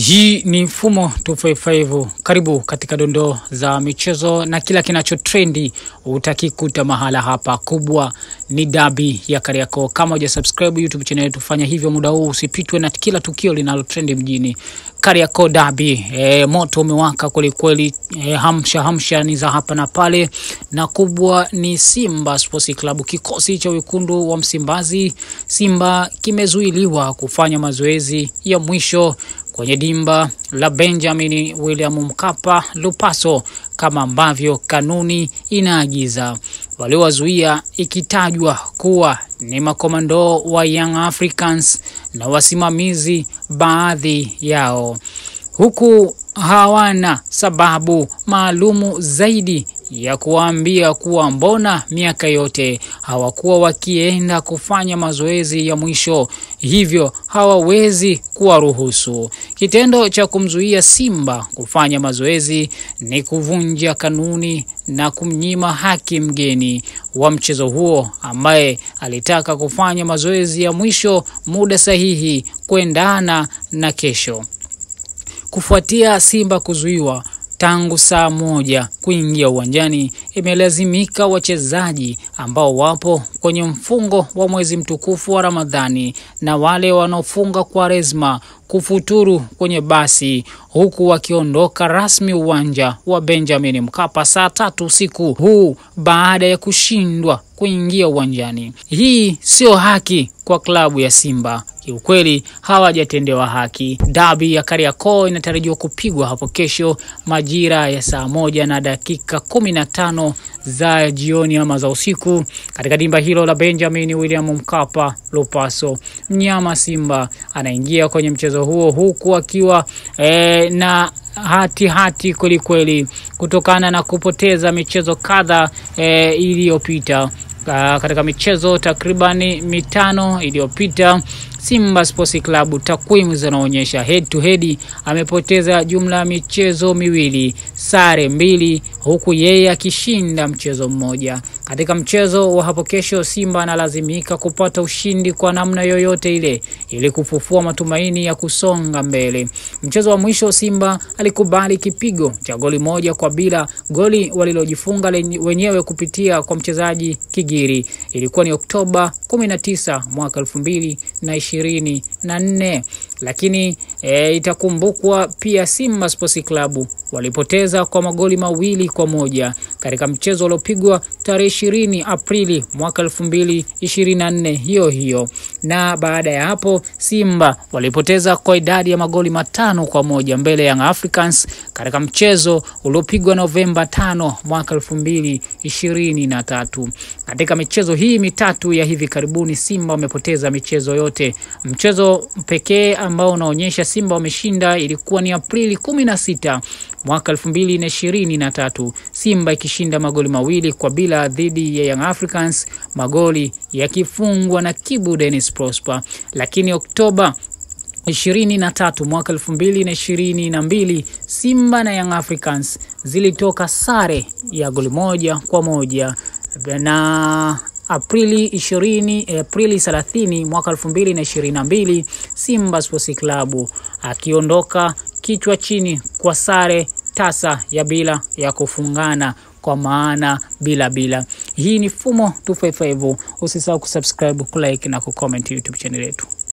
Hii ni Fumo 255. Karibu katika dondoo za michezo na kila kinacho trendi utakikuta mahala hapa. Kubwa ni derby ya Kariakoo. Kama hujasubscribe YouTube channel yetu, fanya hivyo muda huu, usipitwe na kila tukio linalo trendi mjini. Kariakoo derby, moto umewaka kweli kweli, hamsha ni za hapa na pale, na kubwa ni Simba Sports Club. Kikosi cha wekundu wa Msimbazi Simba kimezuiliwa kufanya mazoezi ya mwisho kwenye dimba la Benjamin William Mkapa Lupaso kama ambavyo kanuni inaagiza. Waliwazuia ikitajwa kuwa ni makomando wa Young Africans na wasimamizi baadhi yao, huku hawana sababu maalumu zaidi ya kuambia kuwa mbona miaka yote hawakuwa wakienda kufanya mazoezi ya mwisho, hivyo hawawezi kuwaruhusu. Kitendo cha kumzuia Simba kufanya mazoezi ni kuvunja kanuni na kumnyima haki mgeni wa mchezo huo ambaye alitaka kufanya mazoezi ya mwisho muda sahihi kuendana na kesho. Kufuatia Simba kuzuiwa tangu saa 1 kuingia uwanjani, imelazimika wachezaji ambao wapo kwenye mfungo wa mwezi mtukufu wa Ramadhani na wale wanaofunga Kwaresma kufuturu kwenye basi, huku wakiondoka rasmi uwanja wa Benjamin Mkapa saa 3 usiku huu baada ya kushindwa kuingia uwanjani. Hii sio haki kwa klabu ya Simba. Kiukweli hawajatendewa haki. Derby ya Kariakoo inatarajiwa kupigwa hapo kesho majira ya saa 1:15 za jioni ama za usiku katika dimba hilo la Benjamin William Mkapa Lupaso. Mnyama Simba anaingia kwenye mchezo huo huku akiwa na hati kweli kutokana na kupoteza michezo kadha iliyopita. Katika michezo takribani 5 iliyopita, Simba Sports Club, takwimu zinaonyesha head to head amepoteza jumla ya michezo 2, sare 2, huku yeye akishinda mchezo mmoja. Katika mchezo wa hapo kesho, Simba analazimika kupata ushindi kwa namna yoyote ile ili kufufua matumaini ya kusonga mbele. Mchezo wa mwisho Simba alikubali kipigo cha goli 1-0, goli walilojifunga wenyewe kupitia kwa mchezaji Kigiri. Ilikuwa ni Oktoba 19 mwaka 2024. Lakini itakumbukwa pia Simba Sports Club walipoteza kwa magoli 2-1 katika mchezo uliopigwa tarehe 20 Aprili mwaka 2024 hiyo. Na baada ya hapo Simba walipoteza kwa idadi ya magoli 5-1 mbele ya Young Africans katika mchezo uliopigwa Novemba 5 mwaka 2023. Katika michezo hii mitatu ya hivi karibuni Simba wamepoteza michezo yote. Mchezo pekee ambao unaonyesha Simba wameshinda ilikuwa ni Aprili 16 mwaka 2023, Simba ikishinda magoli 2-0 dhidi ya Young Africans, magoli yakifungwa na Kibu Dennis Prosper. Lakini Oktoba 23 mwaka 2022, Simba na Young Africans zilitoka sare ya goli 1-1, na Aprili 30 mwaka 2022, Simba Sports Club akiondoka kichwa chini kwa sare tasa ya bila ya kufungana, kwa maana bila. Hii ni Fumo 255. Usisahau kusubscribe, kulike na kucomment YouTube channel yetu.